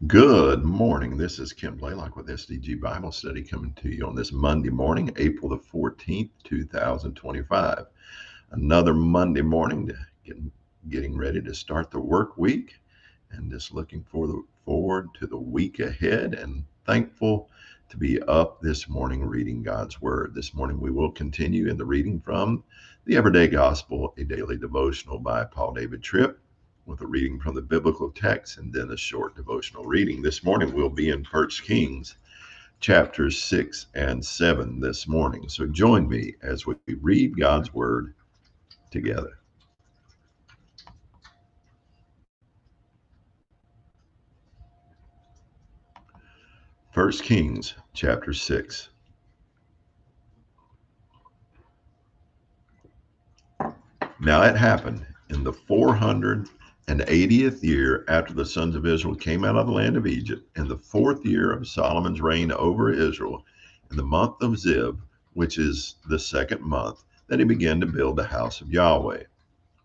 Good morning. This is Kim Blaylock with SDG Bible Study coming to you on this Monday morning, April the 14th, 2025. Another Monday morning to getting ready to start the work week and just looking forward to the week ahead and thankful to be up this morning reading God's Word. This morning we will continue in the reading from the Everyday Gospel, a daily devotional by Paul David Tripp, with a reading from the biblical text and then a short devotional reading. This morning we'll be in 1 Kings chapters 6 and 7 this morning. So join me as we read God's Word together. 1 Kings chapter 6. Now it happened in the 480th year after the sons of Israel came out of the land of Egypt, in the fourth year of Solomon's reign over Israel, in the month of Ziv, which is the second month, that he began to build the house of Yahweh.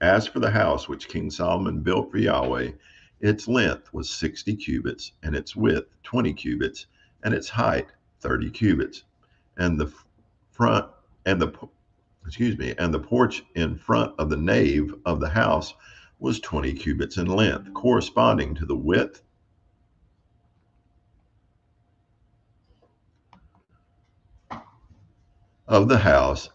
As for the house which King Solomon built for Yahweh, its length was 60 cubits, and its width 20 cubits, and its height 30 cubits. And the front and the and the porch in front of the nave of the house was 20 cubits in length, corresponding to the width of the house,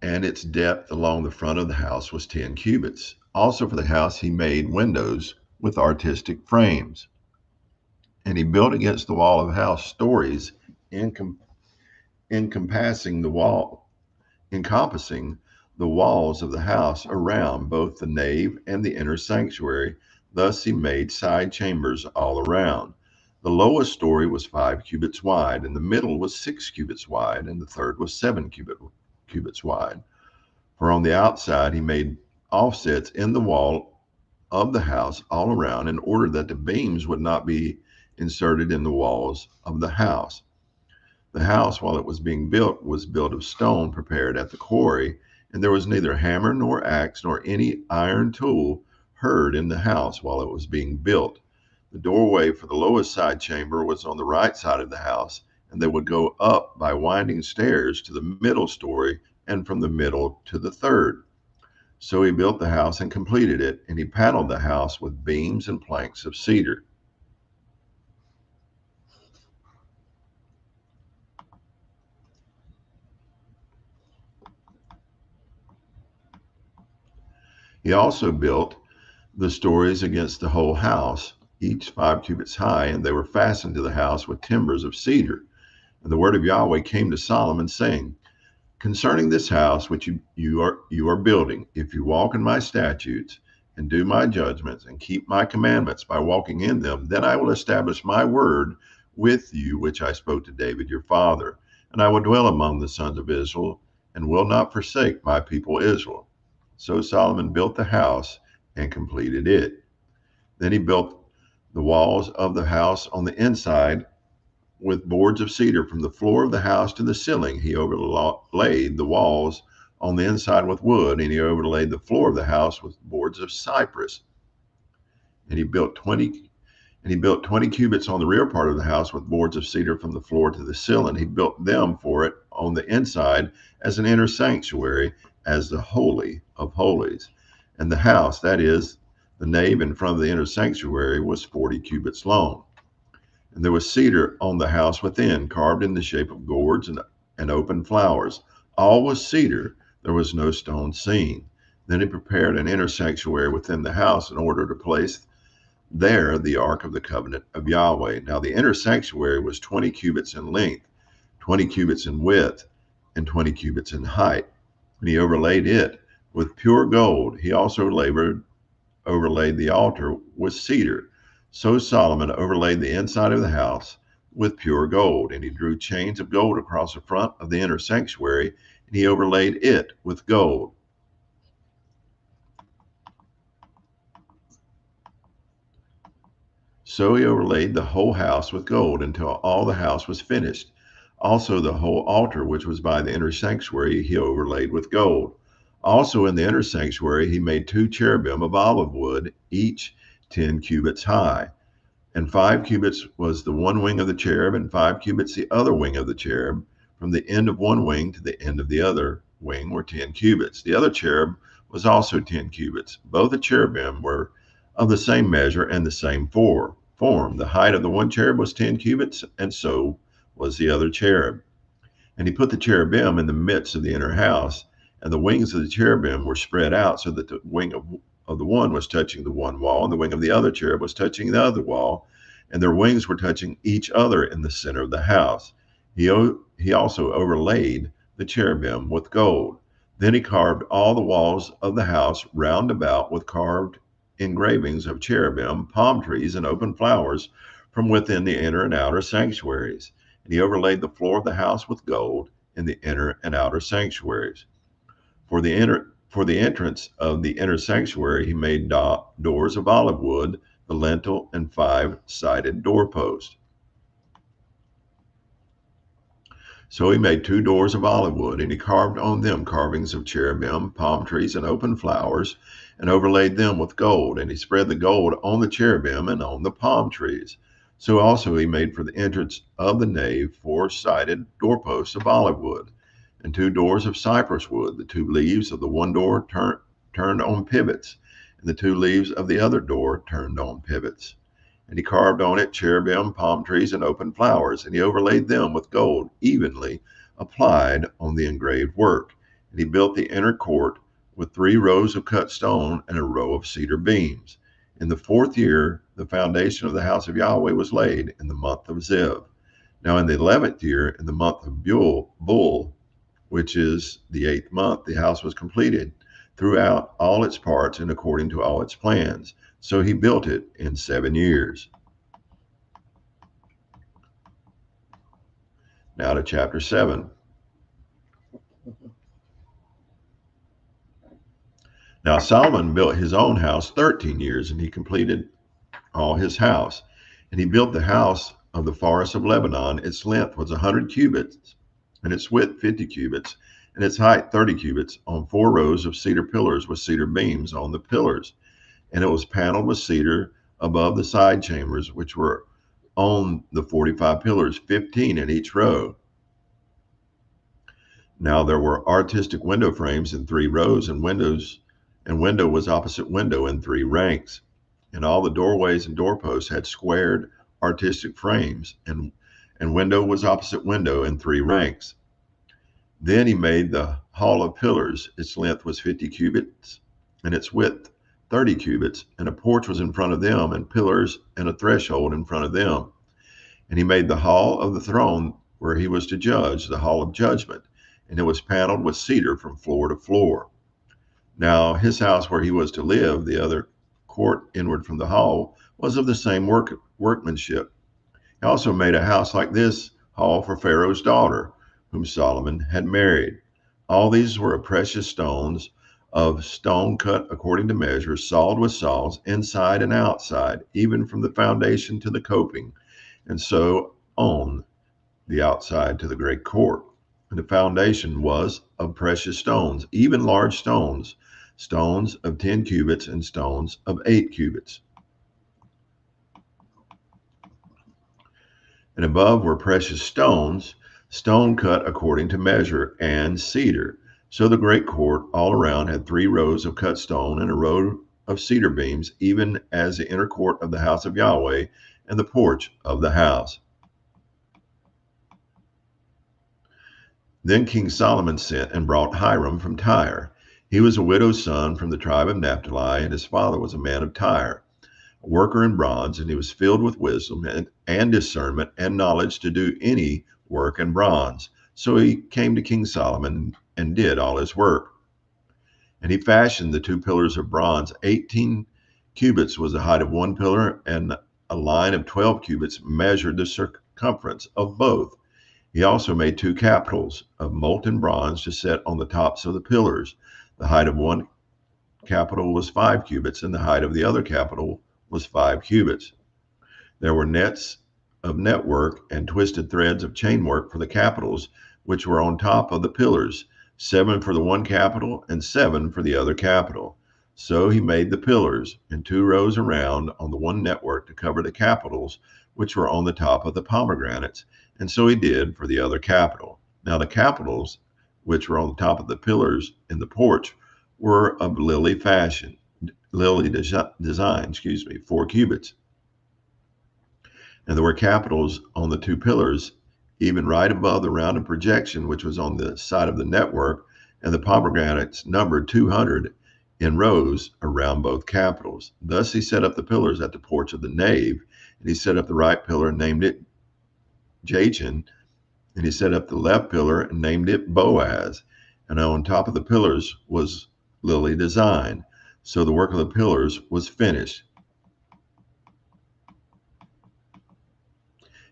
and its depth along the front of the house was 10 cubits. Also for the house he made windows with artistic frames. And he built against the wall of the house stories encompassing the wall, encompassing the walls of the house around both the nave and the inner sanctuary. Thus he made side chambers all around. The lowest story was 5 cubits wide, and the middle was 6 cubits wide, and the third was 7 cubits wide. For on the outside he made offsets in the wall of the house all around, in order that the beams would not be inserted in the walls of the house. The house, while it was being built, was built of stone prepared at the quarry, and there was neither hammer nor axe nor any iron tool heard in the house while it was being built. The doorway for the lowest side chamber was on the right side of the house, and they would go up by winding stairs to the middle story, and from the middle to the third. So he built the house and completed it, and he paneled the house with beams and planks of cedar. He also built the stories against the whole house, each 5 cubits high, and they were fastened to the house with timbers of cedar. And the word of Yahweh came to Solomon, saying, Concerning this house which you are building, if you walk in my statutes and do my judgments and keep my commandments by walking in them, then I will establish my word with you, which I spoke to David your father. And I will dwell among the sons of Israel, and will not forsake my people Israel. So Solomon built the house and completed it. Then he built the walls of the house on the inside with boards of cedar from the floor of the house to the ceiling. He overlaid the walls on the inside with wood, and he overlaid the floor of the house with boards of cypress. And he built 20 cubits on the rear part of the house with boards of cedar from the floor to the ceiling. He built them for it on the inside as an inner sanctuary, as the Holy of Holies. And the house, that is, the nave in front of the inner sanctuary, was 40 cubits long. And there was cedar on the house within, carved in the shape of gourds and open flowers. All was cedar. There was no stone seen. Then he prepared an inner sanctuary within the house in order to place there the ark of the covenant of Yahweh. Now the inner sanctuary was 20 cubits in length, 20 cubits in width, and 20 cubits in height. And he overlaid it with pure gold. He also overlaid the altar with cedar. So Solomon overlaid the inside of the house with pure gold, and he drew chains of gold across the front of the inner sanctuary, and he overlaid it with gold. So he overlaid the whole house with gold until all the house was finished. Also the whole altar, which was by the inner sanctuary, he overlaid with gold. Also in the inner sanctuary he made 2 cherubim of olive wood, each 10 cubits high. And 5 cubits was the one wing of the cherub, and 5 cubits the other wing of the cherub. From the end of one wing to the end of the other wing were 10 cubits. The other cherub was also 10 cubits. Both the cherubim were of the same measure and the same form. The height of the one cherub was 10 cubits, and so was the other cherub. And he put the cherubim in the midst of the inner house, and the wings of the cherubim were spread out so that the wing of the one was touching the one wall, and the wing of the other cherub was touching the other wall, and their wings were touching each other in the center of the house. He also overlaid the cherubim with gold. Then he carved all the walls of the house round about with carved engravings of cherubim, palm trees, and open flowers from within the inner and outer sanctuaries. And he overlaid the floor of the house with gold in the inner and outer sanctuaries. For the entrance of the inner sanctuary, he made doors of olive wood, the lintel, and 5-sided doorposts. So he made 2 doors of olive wood, and he carved on them carvings of cherubim, palm trees, and open flowers, and overlaid them with gold. And he spread the gold on the cherubim and on the palm trees. So also he made for the entrance of the nave 4-sided doorposts of olive wood, and 2 doors of cypress wood. The 2 leaves of the one door turned on pivots, and the 2 leaves of the other door turned on pivots. And he carved on it cherubim, palm trees, and open flowers, and he overlaid them with gold, evenly applied on the engraved work. And he built the inner court with 3 rows of cut stone and a row of cedar beams. In the 4th year, the foundation of the house of Yahweh was laid in the month of Ziv. Now in the 11th year, in the month of Bul, which is the 8th month, the house was completed throughout all its parts and according to all its plans. So he built it in 7 years. Now to chapter 7. Now Solomon built his own house 13 years, and he completed all his house. And he built the house of the forest of Lebanon. Its length was 100 cubits, and its width 50 cubits, and its height 30 cubits, on 4 rows of cedar pillars with cedar beams on the pillars. And it was paneled with cedar above the side chambers, which were on the 45 pillars, 15 in each row. Now there were artistic window frames in 3 rows, and window was opposite window in 3 ranks. And all the doorways and doorposts had squared artistic frames, and window was opposite window in 3 ranks. Then he made the hall of pillars. Its length was 50 cubits, and its width 30 cubits, and a porch was in front of them, and pillars and a threshold in front of them. And he made the hall of the throne where he was to judge, the hall of judgment, and it was paneled with cedar from floor to floor. Now his house where he was to live, the other court inward from the hall, was of the same workmanship. He also made a house like this hall for Pharaoh's daughter, whom Solomon had married. All these were of precious stones, of stone cut according to measure, sawed with saws, inside and outside, even from the foundation to the coping, and so on the outside to the great court. And the foundation was of precious stones, even large stones, stones of 10 cubits and stones of 8 cubits. And above were precious stones, stone cut according to measure, and cedar. So the great court all around had 3 rows of cut stone and a row of cedar beams, even as the inner court of the house of Yahweh and the porch of the house. Then King Solomon sent and brought Hiram from Tyre. He was a widow's son from the tribe of Naphtali, and his father was a man of Tyre, a worker in bronze, and he was filled with wisdom and discernment and knowledge to do any work in bronze. So he came to King Solomon and did all his work. And he fashioned the 2 pillars of bronze. 18 cubits was the height of one pillar, and a line of 12 cubits measured the circumference of both. He also made 2 capitals of molten bronze to set on the tops of the pillars. The height of one capital was 5 cubits, and the height of the other capital was 5 cubits. There were nets of network and twisted threads of chainwork for the capitals, which were on top of the pillars, 7 for the one capital and 7 for the other capital. So he made the pillars in 2 rows around on the one network to cover the capitals, which were on the top of the pomegranates. And so he did for the other capital. Now the capitals, which were on the top of the pillars in the porch, were of lily design, 4 cubits. And there were capitals on the 2 pillars, even right above the rounded projection, which was on the side of the network, and the pomegranates numbered 200 in rows around both capitals. Thus he set up the pillars at the porch of the nave, and he set up the right pillar and named it Jachin, and he set up the left pillar and named it Boaz. And on top of the pillars was lily design. So the work of the pillars was finished.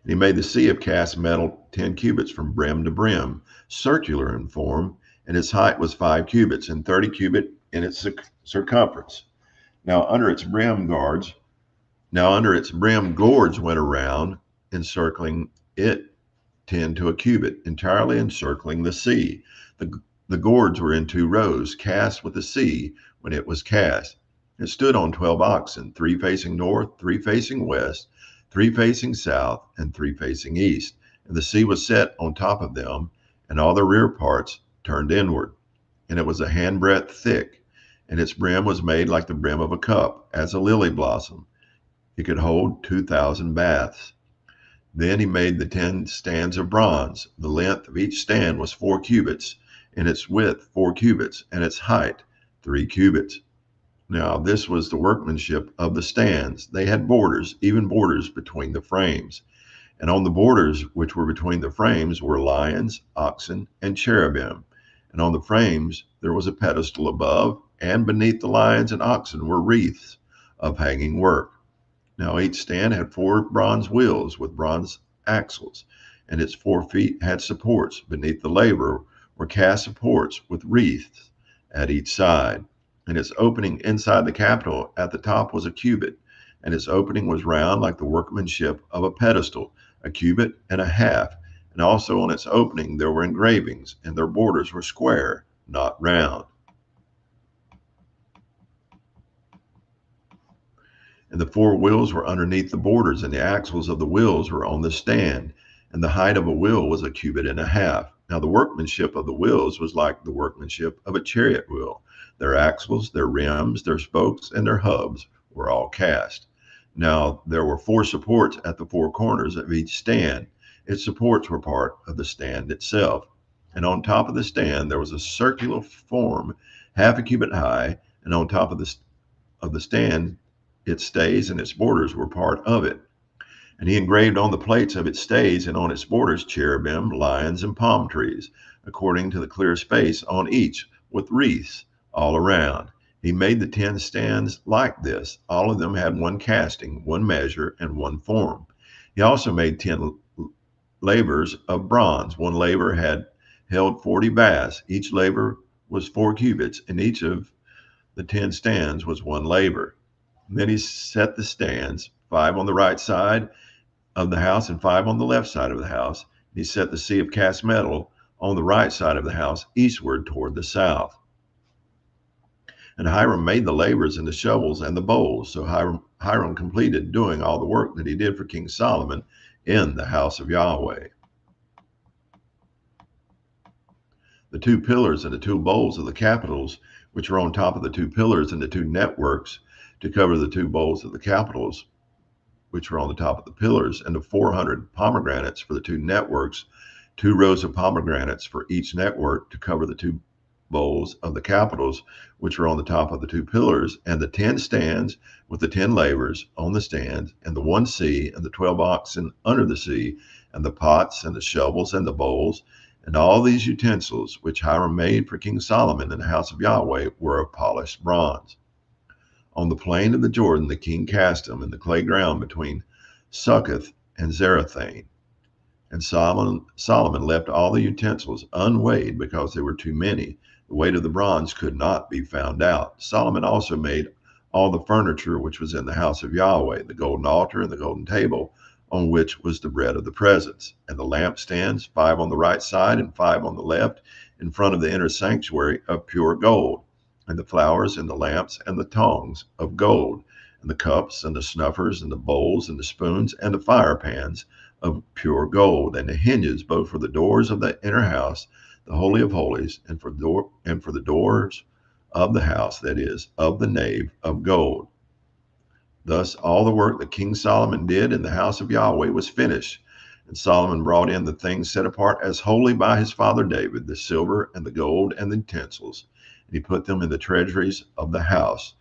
And he made the sea of cast metal 10 cubits from brim to brim, circular in form, and its height was 5 cubits and 30 cubits in its circumference. Now under its brim gorge went around, encircling it 10 to a cubit, entirely encircling the sea. The gourds were in 2 rows, cast with the sea when it was cast. It stood on 12 oxen, 3 facing north, 3 facing west, 3 facing south, and 3 facing east. And the sea was set on top of them, and all the rear parts turned inward. And it was a handbreadth thick, and its brim was made like the brim of a cup, as a lily blossom. It could hold 2,000 baths. Then he made the 10 stands of bronze. The length of each stand was 4 cubits, and its width 4 cubits, and its height 3 cubits. Now this was the workmanship of the stands. They had borders, even borders between the frames. And on the borders which were between the frames were lions, oxen, and cherubim. And on the frames there was a pedestal above, and beneath the lions and oxen were wreaths of hanging work. Now each stand had 4 bronze wheels with bronze axles, and its 4 feet had supports. Beneath the laver were cast supports with wreaths at each side. And its opening inside the capital at the top was a cubit, and its opening was round like the workmanship of a pedestal, a cubit and a half. And also on its opening there were engravings, and their borders were square, not round. And the 4 wheels were underneath the borders, and the axles of the wheels were on the stand. And the height of a wheel was a cubit and a half. Now the workmanship of the wheels was like the workmanship of a chariot wheel. Their axles, their rims, their spokes, and their hubs were all cast. Now there were 4 supports at the 4 corners of each stand. Its supports were part of the stand itself. And on top of the stand there was a circular form, half a cubit high, and on top of the stand its stays and its borders were part of it. And he engraved on the plates of its stays and on its borders cherubim, lions, and palm trees, according to the clear space on each, with wreaths all around. He made the 10 stands like this. All of them had 1 casting, 1 measure, and 1 form. He also made 10 lavers of bronze. 1 laver held 40 baths. Each laver was 4 cubits, and each of the 10 stands was 1 laver. Then he set the stands, 5 on the right side of the house and 5 on the left side of the house. He set the sea of cast metal on the right side of the house, eastward toward the south. And Hiram made the lavers and the shovels and the bowls. So Hiram completed doing all the work that he did for King Solomon in the house of Yahweh. The 2 pillars and the 2 bowls of the capitals, which were on top of the 2 pillars and the 2 networks to cover the 2 bowls of the capitals, which were on the top of the pillars, and the 400 pomegranates for the 2 networks, 2 rows of pomegranates for each network to cover the 2 bowls of the capitals, which were on the top of the 2 pillars, and the 10 stands with the 10 lavers on the stands, and the 1 sea, and the 12 oxen under the sea, and the pots, and the shovels, and the bowls. And all these utensils, which Hiram made for King Solomon in the house of Yahweh, were of polished bronze. On the plain of the Jordan the king cast them in the clay ground between Succoth and Zarethan. And Solomon left all the utensils unweighed because they were too many. The weight of the bronze could not be found out. Solomon also made all the furniture which was in the house of Yahweh, the golden altar and the golden table, on which was the bread of the presence, and the lampstands, 5 on the right side and 5 on the left, in front of the inner sanctuary of pure gold. and the flowers and the lamps and the tongs of gold, and the cups and the snuffers and the bowls and the spoons and the fire pans of pure gold, and the hinges both for the doors of the inner house, the holy of holies, and for the doors of the house, that is, of the nave, of gold. Thus all the work that King Solomon did in the house of Yahweh was finished. And Solomon brought in the things set apart as holy by his father David, the silver and the gold and the utensils, and he put them in the treasuries of the house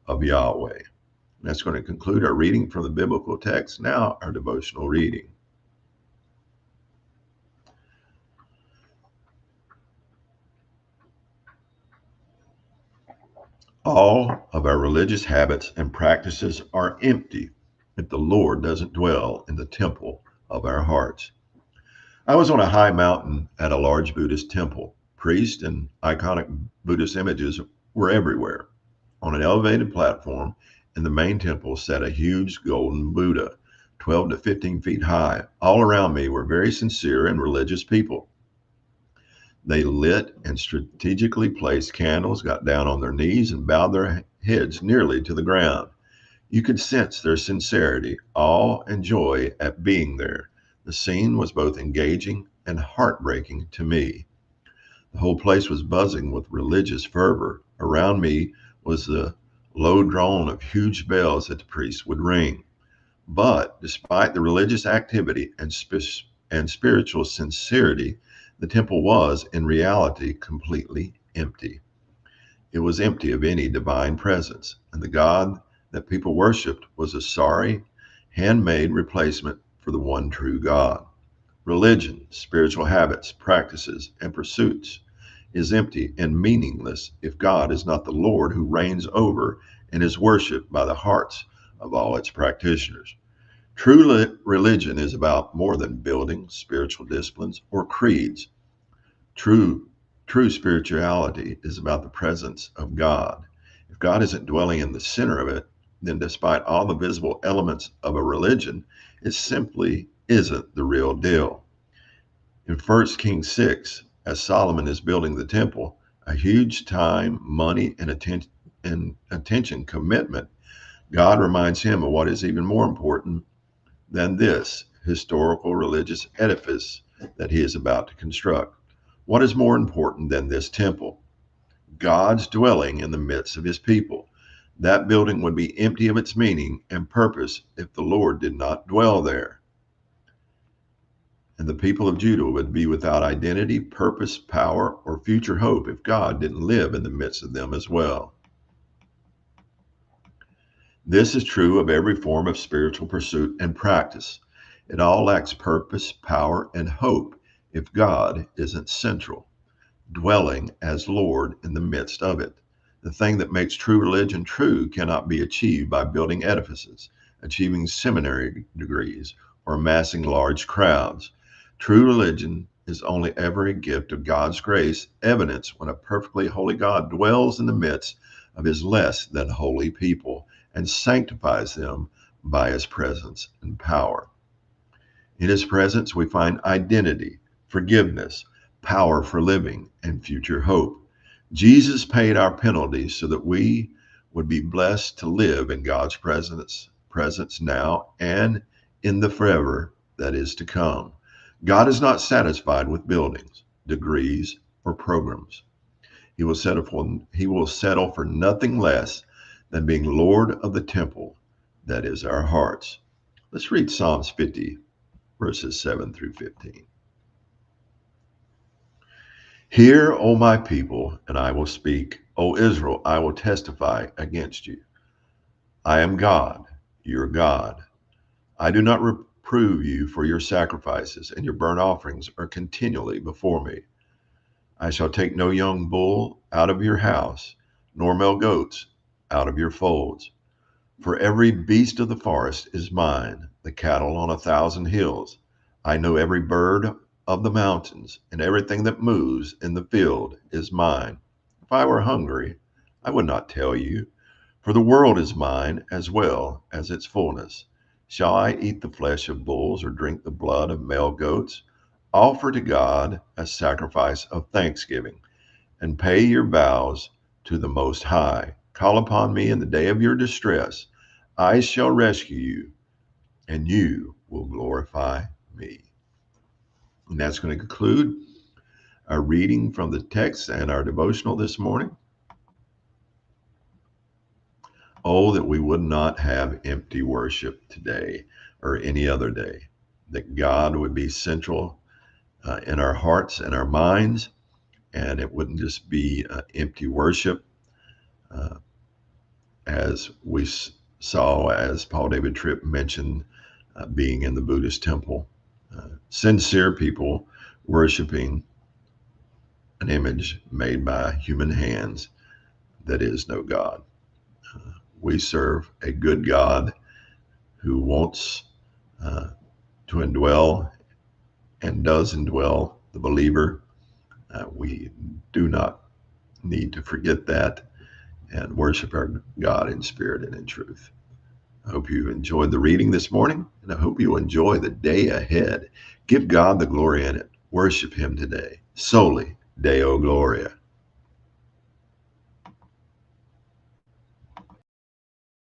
of Yahweh. And that's going to conclude our reading from the biblical text. Now our devotional reading. All of our religious habits and practices are empty if the Lord doesn't dwell in the temple of our hearts. I was on a high mountain at a large Buddhist temple. Priests and iconic Buddhist images were everywhere. On an elevated platform in the main temple sat a huge golden Buddha, 12 to 15 feet high. All around me were very sincere and religious people. They lit and strategically placed candles, got down on their knees, and bowed their heads nearly to the ground. You could sense their sincerity, awe, and joy at being there. The scene was both engaging and heartbreaking to me. The whole place was buzzing with religious fervor. Around me was the low drone of huge bells that the priests would ring. But despite the religious activity and spiritual sincerity, the temple was, in reality, completely empty. It was empty of any divine presence, and the God that people worshiped was a sorry, handmade replacement for the one true God. Religion, spiritual habits, practices, and pursuits is empty and meaningless if God is not the Lord who reigns over and is worshiped by the hearts of all its practitioners. True religion is about more than buildings, spiritual disciplines, or creeds. True spirituality is about the presence of God. If God isn't dwelling in the center of it, then despite all the visible elements of a religion, it simply isn't the real deal. In 1 Kings 6, as Solomon is building the temple, a huge time, money, and attention commitment, God reminds him of what is even more important than this historical religious edifice that he is about to construct. What is more important than this temple? God's dwelling in the midst of his people. That building would be empty of its meaning and purpose if the Lord did not dwell there. And the people of Judah would be without identity, purpose, power, or future hope if God didn't live in the midst of them as well. This is true of every form of spiritual pursuit and practice. It all lacks purpose, power, and hope if God isn't central, dwelling as Lord in the midst of it. The thing that makes true religion true cannot be achieved by building edifices, achieving seminary degrees, or amassing large crowds. True religion is only ever a gift of God's grace, evidenced when a perfectly holy God dwells in the midst of his less than holy people and sanctifies them by his presence and power. In his presence, we find identity, forgiveness, power for living, and future hope. Jesus paid our penalty so that we would be blessed to live in God's presence now and in the forever that is to come. God is not satisfied with buildings, degrees, or programs. He will settle for nothing less than being Lord of the temple that is our hearts. Let's read Psalms 50, verses 7 through 15. Hear, O my people, and I will speak. O Israel, I will testify against you. I am God, your God. I do not reprove you for your sacrifices, and your burnt offerings are continually before me. I shall take no young bull out of your house, nor male goats out of your folds. For every beast of the forest is mine, the cattle on 1,000 hills. I know every bird of the mountains, and everything that moves in the field is mine. If I were hungry, I would not tell you, for the world is mine as well as its fullness. Shall I eat the flesh of bulls or drink the blood of male goats? Offer to God a sacrifice of thanksgiving, and pay your vows to the Most High. Call upon me in the day of your distress. I shall rescue you, and you will glorify me. And that's going to conclude our reading from the text and our devotional this morning. Oh, that we would not have empty worship today or any other day, that God would be central in our hearts and our minds, and it wouldn't just be empty worship, as we saw, as Paul David Tripp mentioned, being in the Buddhist temple. Sincere people worshiping an image made by human hands that is no God. We serve a good God who wants to indwell and does indwell the believer. We do not need to forget that and worship our God in spirit and in truth. I hope you enjoyed the reading this morning, and I hope you enjoy the day ahead. Give God the glory in it. Worship Him today. Soli Deo Gloria.